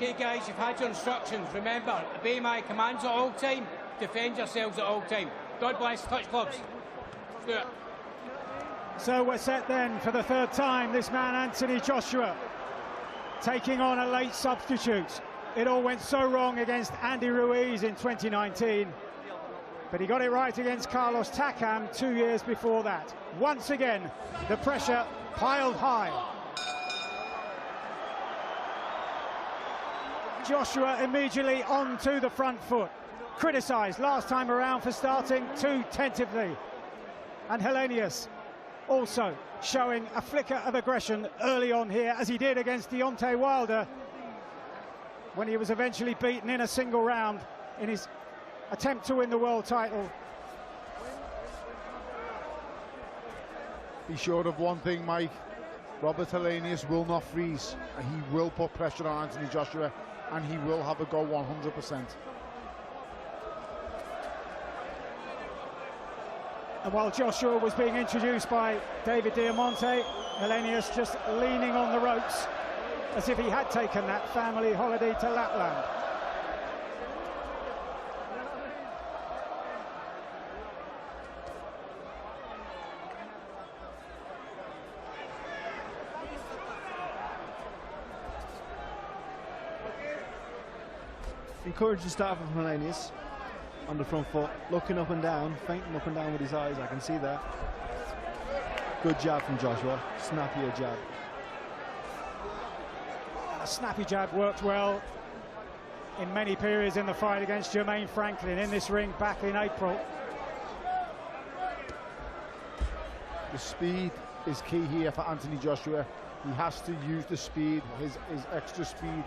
Okay, guys, you've had your instructions. Remember, obey my commands at all time. Defend yourselves at all time. God bless. Touch gloves. Let's do it. So we're set then for the third time. This man, Anthony Joshua, taking on a late substitute. It all went so wrong against Andy Ruiz in 2019. But he got it right against Carlos Takam 2 years before that. Once again, the pressure piled high. Joshua immediately onto the front foot. Criticised last time around for starting too tentatively. And Helenius also showing a flicker of aggression early on here, as he did against Deontay Wilder when he was eventually beaten in a single round in his attempt to win the world title. Be sure of one thing, Mike. Robert Helenius will not freeze, and he will put pressure on Anthony Joshua, and he will have a go 100%. And while Joshua was being introduced by David Diamante, Helenius just leaning on the ropes as if he had taken that family holiday to Lapland. Encourage the start from Helenius on the front foot, looking up and down, feinting up and down with his eyes. I can see that. Good jab from Joshua, snappier jab. A snappy jab worked well in many periods in the fight against Jermaine Franklin in this ring back in April. The speed is key here for Anthony Joshua. He has to use the speed, his extra speed,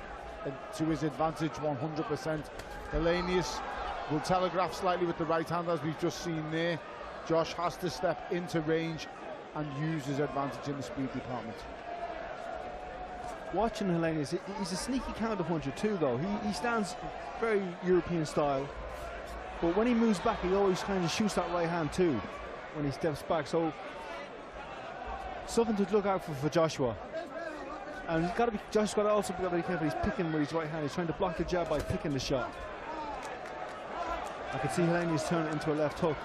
to his advantage 100%. Helenius will telegraph slightly with the right hand, as we've just seen there. Josh has to step into range and use his advantage in the speed department. Watching Helenius, he's a sneaky counter puncher too, though. He stands very European style, but when he moves back, he always kind of shoots that right hand too when he steps back. So something to look out for Joshua. And Josh's got to also be very careful. He's picking with his right hand. He's trying to block the jab by picking the shot. I can see Helenius turn it into a left hook.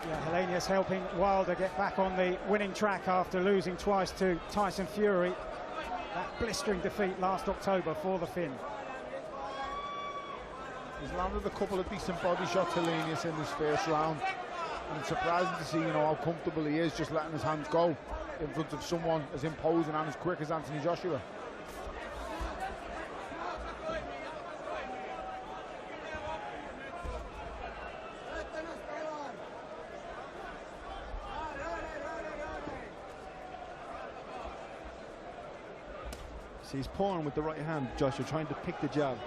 Yeah, Helenius helping Wilder get back on the winning track after losing twice to Tyson Fury. That blistering defeat last October for the Finn. He's landed a couple of decent body shots, Helenius, in this first round. And it's surprising to see, how comfortable he is just letting his hands go in front of someone as imposing and as quick as Anthony Joshua. See, he's pouring with the right hand, Joshua, trying to pick the jab.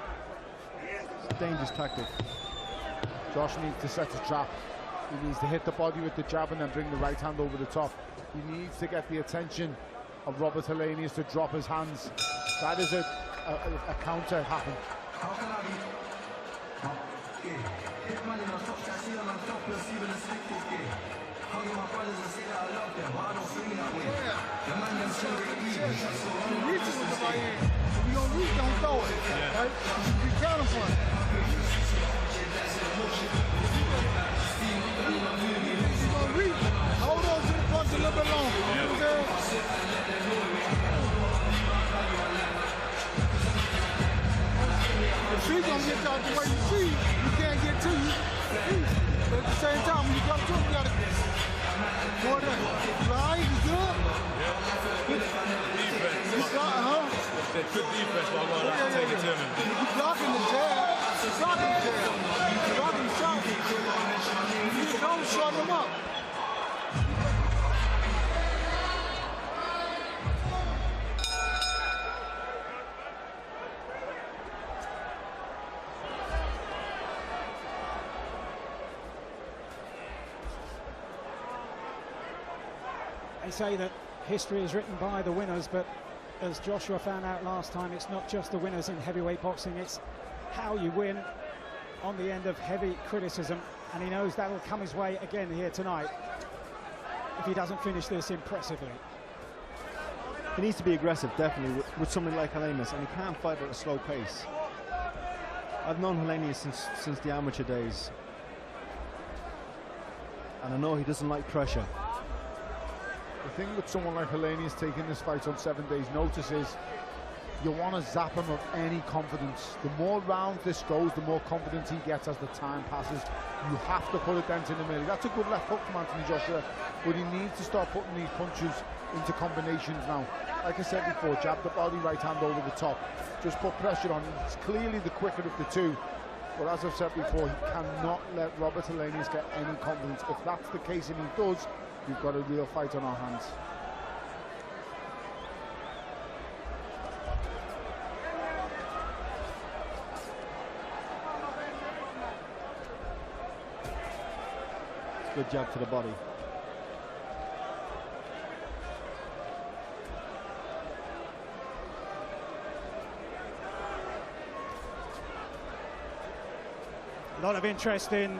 It's a dangerous tactic. Josh needs to set a trap. He needs to hit the body with the jab and then bring the right hand over the top. He needs to get the attention of Robert Helenius to drop his hands. That is a counter happen. Hold on to the punch a little bit longer. You know what I'm saying? If she's gonna get you out the way you see, you can't get to you. But at the same time, when you come to him, you gotta more than right, you good? Good defense. Good defense, but I'm gonna take it to him. You're blocking the jab. You're blocking the jab. You're blocking the shot. You don't shut him up. They say that history is written by the winners, but as Joshua found out last time, it's not just the winners in heavyweight boxing, it's how you win on the end of heavy criticism, and he knows that'll come his way again here tonight if he doesn't finish this impressively. He needs to be aggressive, definitely, with somebody like Helenius, and he can't fight at a slow pace. I've known Helenius since the amateur days, and I know he doesn't like pressure. The thing with someone like Helenius taking this fight on 7 days' notice is you want to zap him of any confidence. The more rounds this goes, the more confidence he gets as the time passes. You have to put a dent in the middle. That's a good left hook from Anthony Joshua, but he needs to start putting these punches into combinations now. Like I said before, jab the body, right hand over the top. Just put pressure on him. It's clearly the quicker of the two. But as I've said before, he cannot let Robert Helenius get any confidence. If that's the case and he does, we've got a real fight on our hands. Good jab to the body. A lot of interest in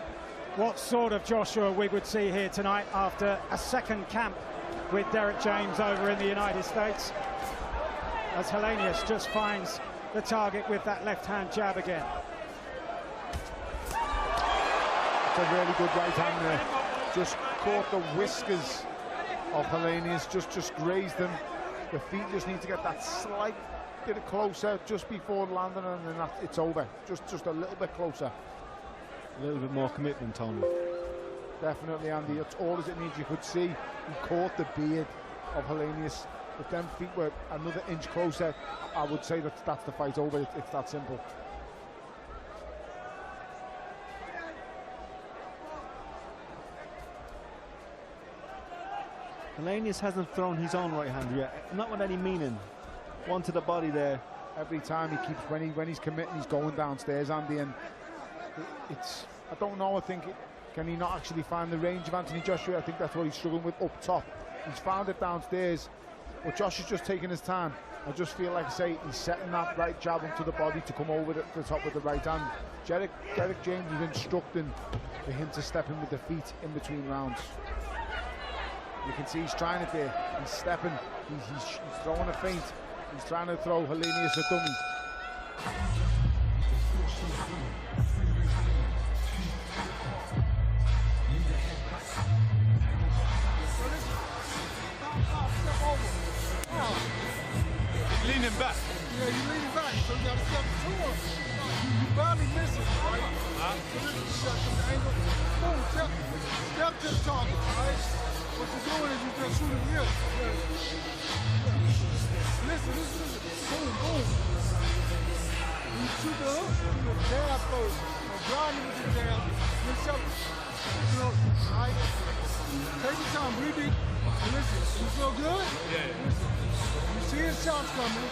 what sort of Joshua we would see here tonight after a second camp with Derek James over in the United States, as Helenius just finds the target with that left-hand jab again. It's a really good right hand there. Just caught the whiskers of Helenius, just grazed them. The feet just need to get that slight bit closer just before landing, and then it's over. Just a little bit closer. A little bit more commitment, Tony. Definitely, Andy. That's all as it needs. You could see he caught the beard of Helenius. If them feet were another inch closer, I would say that's the fight over. It's that simple. Helenius hasn't thrown his own right hand yet, not with any meaning. One to the body there. Every time he keeps, when he's committing, he's going downstairs, Andy, and it's, I don't know, I think, can he not actually find the range of Anthony Joshua? I think that's what he's struggling with up top. He's found it downstairs, but Josh is just taking his time. I just feel like I say he's setting that right jab into the body to come over the top with the right hand. Derek James is instructing for him to step in with the feet in between rounds. You can see he's trying it there. He's stepping, he's throwing a feint. He's trying to throw Helenius a dummy. Leaning back. Yeah, you're leaning back, so you gotta step to him. You barely miss it, right? So this is just the angle. Boom, step to the target, right? What you're doing is you're just shooting here. Listen. Boom, boom. You shoot the hook, you jab first. Grind him with the jab. Then step, right? Take your time, breathe deep. And listen, you feel good? Yeah. Listen, you see his shots coming.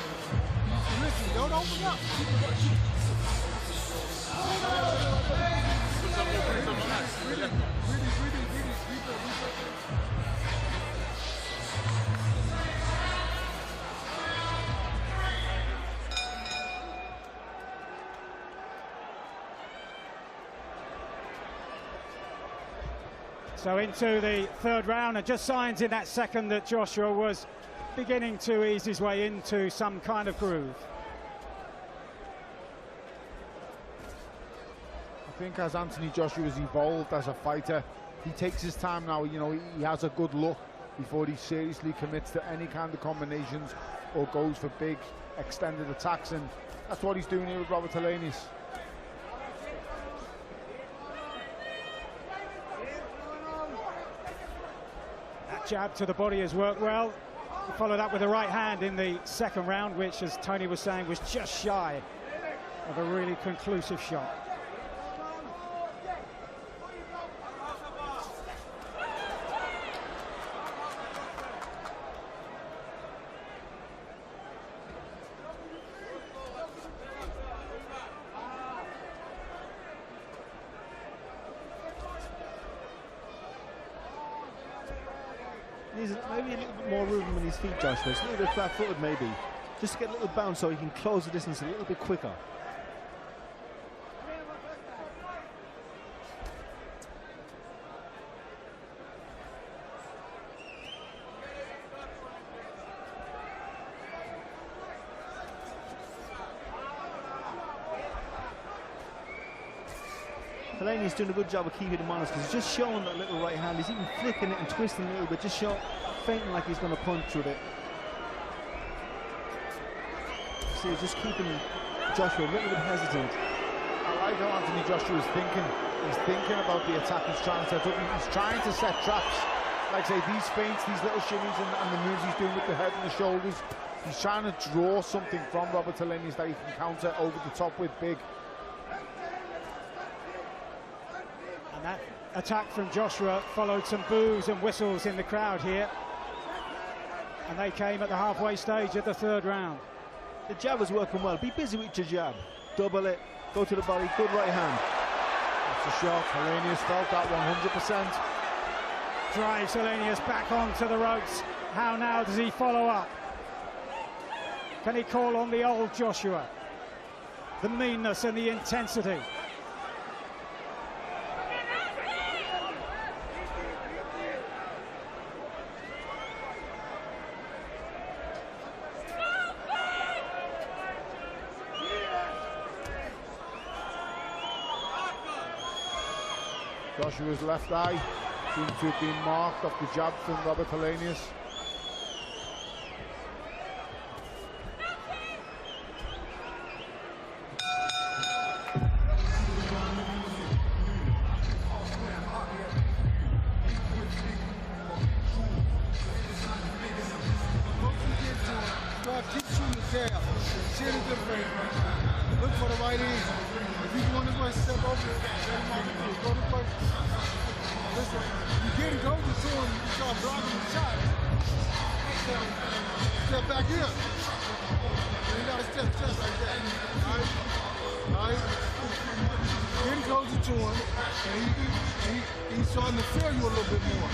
Listen, don't open up. So into the third round, and just signs in that second that Joshua was beginning to ease his way into some kind of groove. I think as Anthony Joshua has evolved as a fighter, he takes his time now. You know, he has a good look before he seriously commits to any kind of combinations or goes for big extended attacks, and that's what he's doing here with Robert Helenius. That jab to the body has worked well. He followed up with a right hand in the second round, which, as Tony was saying, was just shy of a really conclusive shot. Needs maybe a little bit more room in his feet, Joshua. It's a little bit flat-footed, maybe. Just to get a little bounce so he can close the distance a little bit quicker. Helenius doing a good job of keeping him honest because he's just showing that little right hand. He's even flicking it and twisting it a little bit, just fainting like he's going to punch with it. See, just keeping Joshua a little bit hesitant. I like how Anthony Joshua is thinking. He's thinking about the attack he's trying to set up. He's trying to set traps. Like I say, these feints, these little shimmies and the moves he's doing with the head and the shoulders. He's trying to draw something from Robert Helenius that he can counter over the top with big. And that attack from Joshua followed some boos and whistles in the crowd here. And they came at the halfway stage of the third round. The jab is working well. Be busy with your jab. Double it, go to the body, good right hand. That's a shot. Helenius felt that 100%. Drives Helenius back onto the ropes. How now does he follow up? Can he call on the old Joshua? The meanness and the intensity. Joshua's left eye seems to have been marked off the jab from Robert Helenius. Keep shooting the jab. Shit is different. Look for the right hand. If you want to go and step over it, go to place. Listen, you get it over to him, you start blocking the shot. Step back here. You gotta step just like that. Alright? Getting closer to him, and he's starting to feel you a little bit more.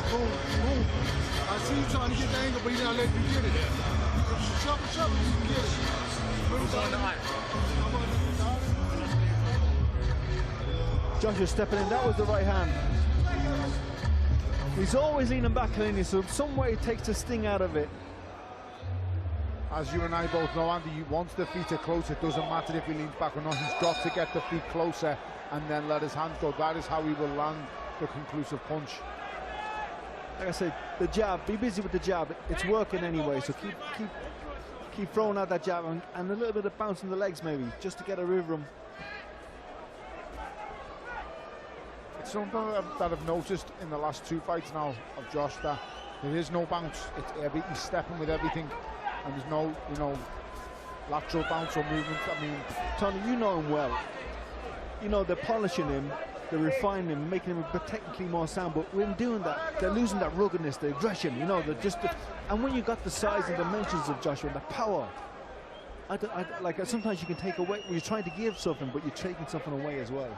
Boom, boom. I see you trying to get the angle, but he's not letting you get it. Shove, you can get it. Joshua stepping in, that was the right hand. He's always leaning back, Helenius, so some way it takes the sting out of it. As you and I both know, Andy, once the feet are close, it doesn't matter if he leans back or not. He's got to get the feet closer and then let his hands go. That is how he will land the conclusive punch. Like I said, the jab, be busy with the jab. It's working anyway, so keep throwing out that jab and a little bit of bounce in the legs maybe, just to get a rhythm. It's something that I've noticed in the last two fights now of Josh, that there is no bounce. He's stepping with everything, and there's no, lateral bounce or movement. I mean, Tony, you know him well. You know, they're polishing him, they're refining him, making him a bit technically more sound, but when doing that, they're losing that ruggedness, the aggression, and when you got the size and dimensions of Joshua and the power, like sometimes you can take away, you're trying to give something, but you're taking something away as well.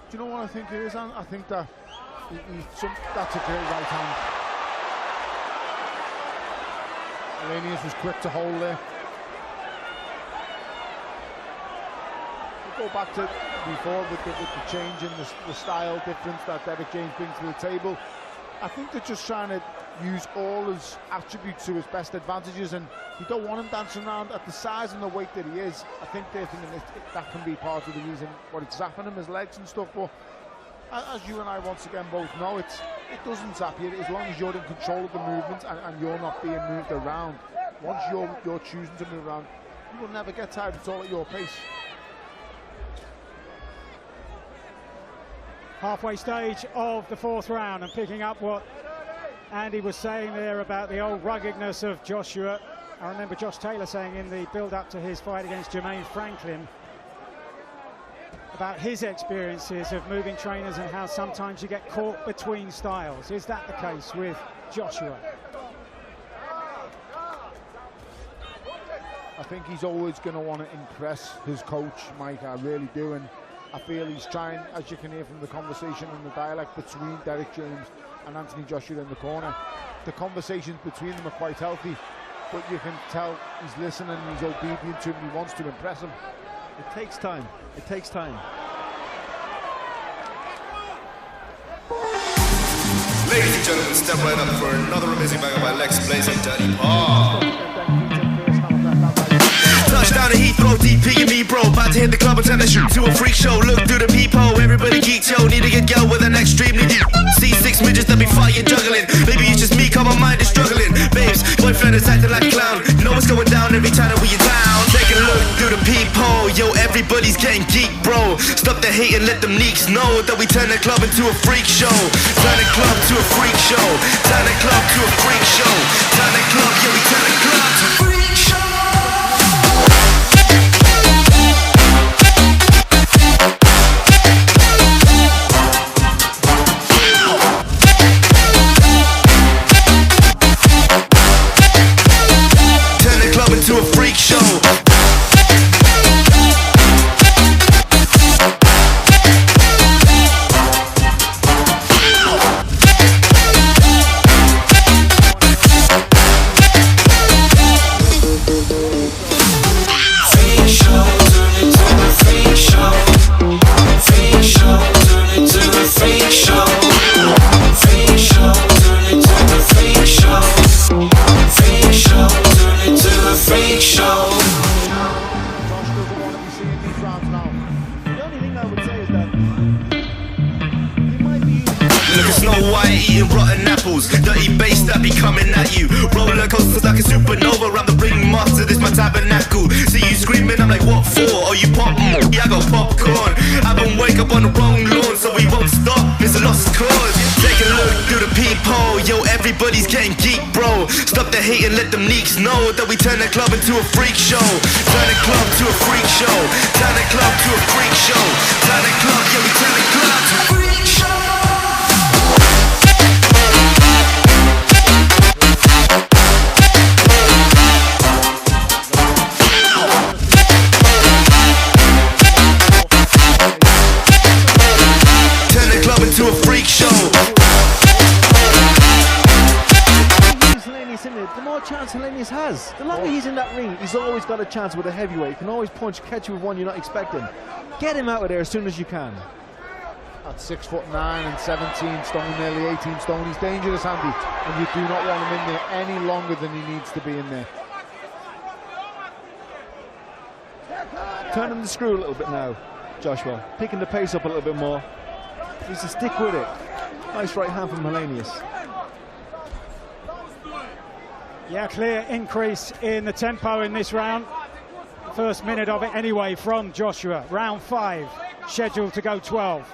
Do you know what I think it is? I think that that's a great right hand. Helenius was quick to hold there. We'll go back to before with the change in the style difference that Derek James brings to the table. I think they're just trying to use all his attributes to his best advantages, and you don't want him dancing around at the size and the weight that he is. I think they're thinking that can be part of the reason what it's zapping him, his legs and stuff. But as you and I once again both know, it doesn't zap you as long as you're in control of the movement and you're not being moved around. Once you're choosing to move around, you will never get tired. It's all at your pace. Halfway stage of the fourth round, and picking up what Andy was saying there about the old ruggedness of Joshua. I remember Josh Taylor saying in the build-up to his fight against Jermaine Franklin about his experiences of moving trainers and how sometimes you get caught between styles. Is that the case with Joshua? I think he's always going to want to impress his coach, Mike. I really do, and I feel he's trying, as you can hear from the conversation and the dialect between Derek James and Anthony Joshua in the corner. The conversations between them are quite healthy, but you can tell he's listening and he's obedient to him. He wants to impress him. It takes time. It takes time. Ladies and gentlemen, step right up for another amazing banger by Lex Blaze and Daddy Paul. Touchdown to Heathrow, DP and me, bro. About to hit the club and turn the shoot to a freak show. Look through the peephole, everybody geek, yo. Need to get girl with an extremely deep. C6 midgets that be fighting, juggling. Maybe it's just me, cause my mind is struggling. Babes, boyfriend is acting like a clown. You know what's going down every time that we in town. Take a look through the peephole, yo. Everybody's getting geek, bro. Stop the hate and let them leaks know that we turn the club into a freak show. Turn the club to a freak show. Turn the club to a freak show. Turn the club, yeah, we turn the club to a freak show. Turn the club into a freak show. Eating rotten apples, dirty bass that be coming at you. Roller coasters like a supernova around the ringmaster, this my tabernacle. See you screaming, I'm like, what for? Oh, you pop? Yeah, I got popcorn. I don't wake up on the wrong lawn, so we won't stop. It's a lost cause. Take a look through the peephole, yo. Everybody's getting geek, bro. Stop the hate and let them leaks know that we turn the club into a freak show. Turn the club to a freak show. Turn the club to a freak show. Turn the club, yeah, we turn the club to a freak show. To a freak show. The more chance Helenius has, the longer he's in that ring, he's always got a chance with a heavyweight. He can always catch you with one you're not expecting. Get him out of there as soon as you can. At 6'9" and 17 stone, nearly 18 stone, he's dangerous, Andy, and you do not want him in there any longer than he needs to be in there. Turning the screw a little bit now, Joshua. Picking the pace up a little bit more. Needs to stick with it. Nice right hand from Helenius. Yeah, clear increase in the tempo in this round. First minute of it anyway from Joshua. Round 5, scheduled to go 12.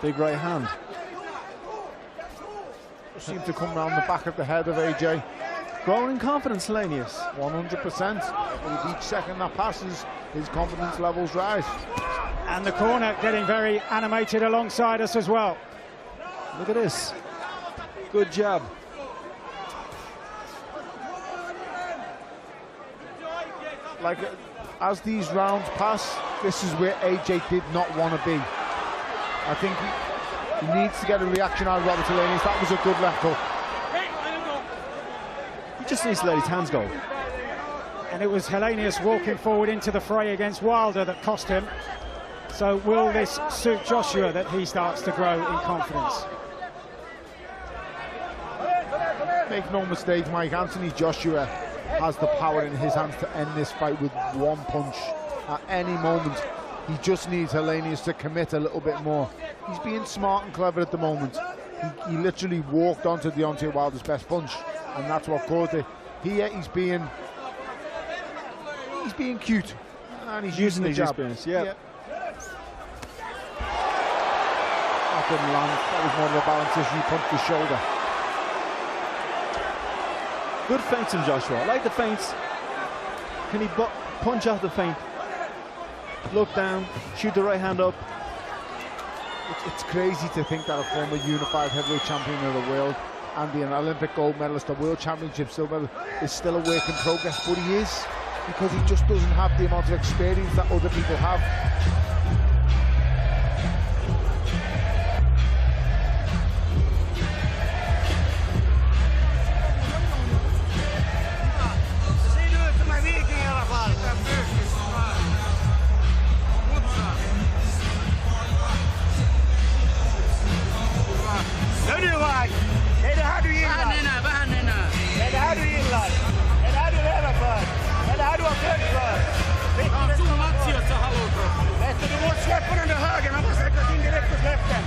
Big right hand. Seemed to come round the back of the head of AJ. Growing in confidence, Helenius. 100%. With each second that passes, his confidence levels rise. And the corner getting very animated alongside us as well. Look at this. Good jab. Like, as these rounds pass, this is where AJ did not want to be. I think he needs to get a reaction out of Robert Helenius. That was a good left hook. He just needs to let his hands go. And it was Helenius walking forward into the fray against Wilder that cost him. So will this suit Joshua that he starts to grow in confidence? Make no mistake, Mike, Anthony Joshua has the power in his hands to end this fight with one punch at any moment. He just needs Helenius to commit a little bit more. He's being smart and clever at the moment. He literally walked onto Deontay Wilder's best punch, and that's what caused it. Here he's being cute, and he's using the his jab. experience. Yeah. That didn't land. That was more of a balance issue. He punched the shoulder. Good feints from Joshua. I like the feints. Can he punch out the feint? Look down, shoot the right hand up. It's crazy to think that a former unified heavyweight champion of the world, and an Olympic gold medalist, a world championship silver medalist, is still a work in progress, but he is, because he just doesn't have the amount of experience that other people have. Että du måste släppa den där höger, man måste släppa in direkt på släppen.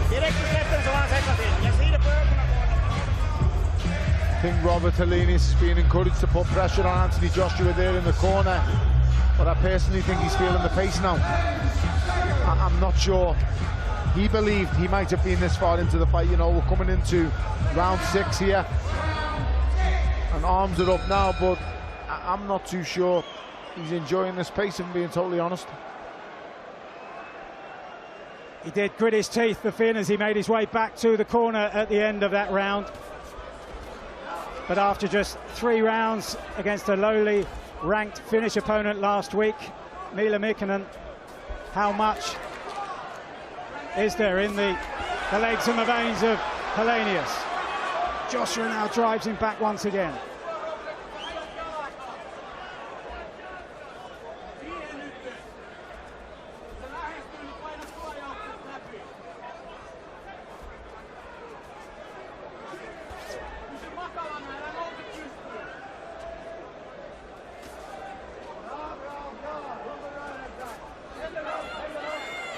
Direkt på släppen så han släpper in. Jag ser det på ögonen på honom. I think Robert Helenius is being encouraged to put pressure on Anthony Joshua there in the corner. But I personally think he's feeling the pace now. I'm not sure. He believed he might have been this far into the fight. You know, we're coming into round 6 here. And arms are up now, but I'm not too sure he's enjoying this pace, if I'm being totally honest. He did grit his teeth, the Finn, as he made his way back to the corner at the end of that round. But after just 3 rounds against a lowly ranked Finnish opponent last week, Mila Mikkonen, how much is there in the legs and the veins of Helenius? Joshua now drives him back once again.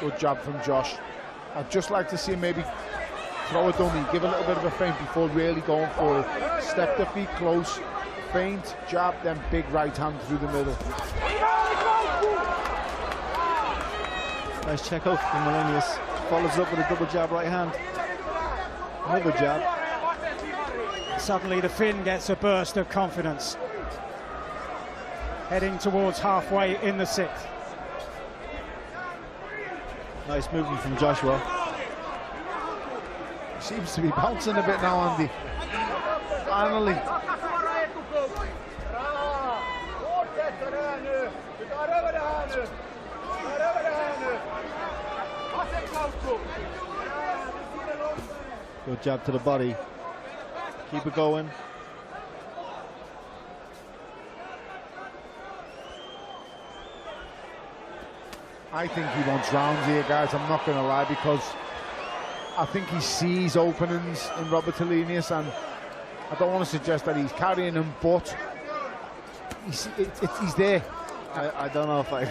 Good jab from Josh. I'd just like to see him maybe throw a dummy, give a little bit of a feint before really going for it. Step the feet close, feint, jab, then big right hand through the middle. Nice check out from Helenius. Follows up with a double jab right hand. Another jab. Suddenly the Finn gets a burst of confidence. Heading towards halfway in the 6th. Nice movement from Joshua. Seems to be bouncing a bit now, Andy. Finally. Good jab to the body. Keep it going. I think he wants rounds here, guys. I'm not going to lie, because I think he sees openings in Robert Helenius, and I don't want to suggest that he's carrying him, but he's there. I don't know if I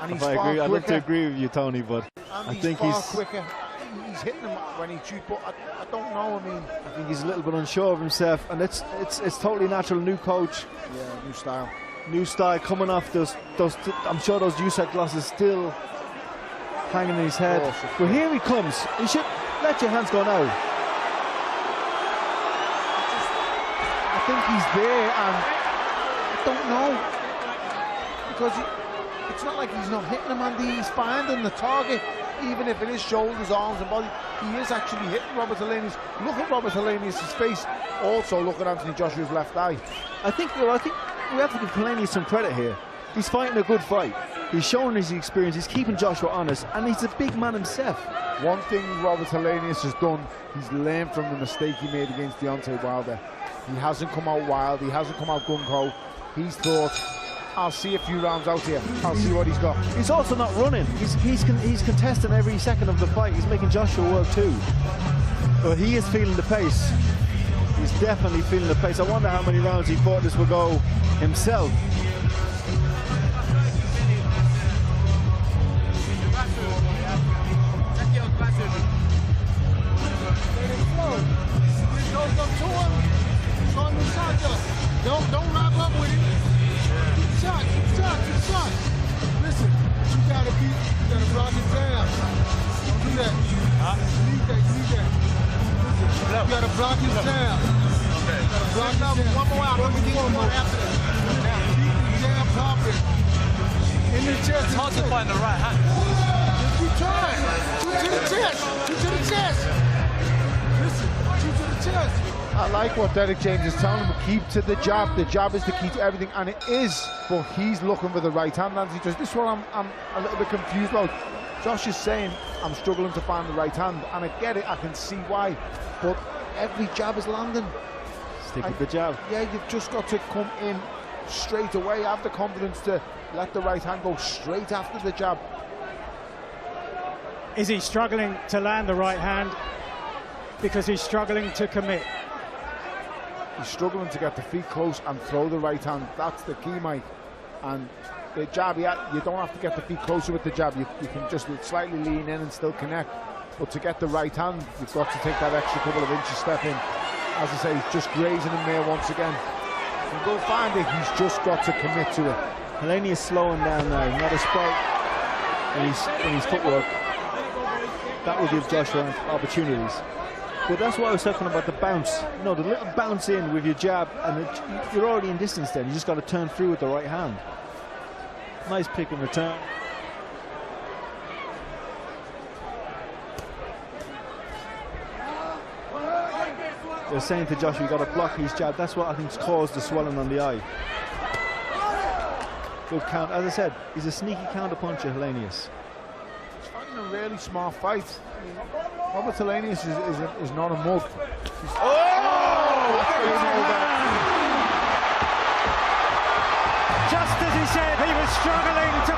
And he's if I far agree. I'd love to quicker. agree with you, Tony, but And I he's think far he's quicker. He's hitting him when he shoots, but I don't know. I mean, I think he's a little bit unsure of himself, and it's totally natural. New coach, yeah, new style. new style coming off those. I'm sure those USAC glasses still hanging in his head. Of course. But here he comes. You should let your hands go now. I think he's there, and I don't know, because it's not like he's not hitting him, Andy. He's finding the target, even if it is shoulders, arms, and body. He is actually hitting Robert Helenius. Look at Robert Helenius' face. Also, look at Anthony Joshua's left eye. I think we have to give Helenius some credit here. He's fighting a good fight. He's showing his experience. He's keeping Joshua honest, and he's a big man himself. One thing Robert Helenius has done, he's learned from the mistake he made against Deontay Wilder. He hasn't come out wild. He hasn't come out gung-ho. He's thought, I'll see a few rounds out here. I'll see what he's got. He's also not running. He's contesting every second of the fight. He's making Joshua work too. But he is feeling the pace. He's definitely feeling the pace. I wonder how many rounds he thought this would go himself. Don't wrap up with him. Keep shot. Listen, you gotta block it down. Don't do that. You need that. Listen, you gotta block it down. Okay. Block it down. One more out. Let me get one after that. Now, keep the jab popping. In the chest. It's hard to find the right hand. Keep trying. Shoot to the chest. Shoot to the chest. Listen, shoot to the chest. I like what Derek James is telling him. Keep to the jab. The jab is the key to everything, and it is. But he's looking for the right hand. And this is what I'm a little bit confused about. Josh is saying, I'm struggling to find the right hand, and I get it. I can see why. But every jab is landing. Stick with the jab. Yeah, you've just got to come in straight away. Have the confidence to let the right hand go straight after the jab. Is he struggling to land the right hand because he's struggling to commit? He's struggling to get the feet close and throw the right hand. That's the key, Mike. And the jab, you don't have to get the feet closer with the jab. You can just slightly lean in and still connect. But to get the right hand, you've got to take that extra couple of inches step in. As I say, he's just grazing him there once again. And go find it, he's just got to commit to it. Helenius slowing down now, not a spike in his footwork. That will give Joshua opportunities. But that's why I was talking about the bounce. You know, the little bounce in with your jab, and you're already in distance then. You just got to turn through with the right hand. Nice pick and return. They're saying to Joshua, you've got to block his jab. That's what I think's caused the swelling on the eye. Good count. As I said, he's a sneaky counter puncher, Helenius. He's fighting a really smart fight. Robert Helenius is not a mug. Just as he said, he was struggling to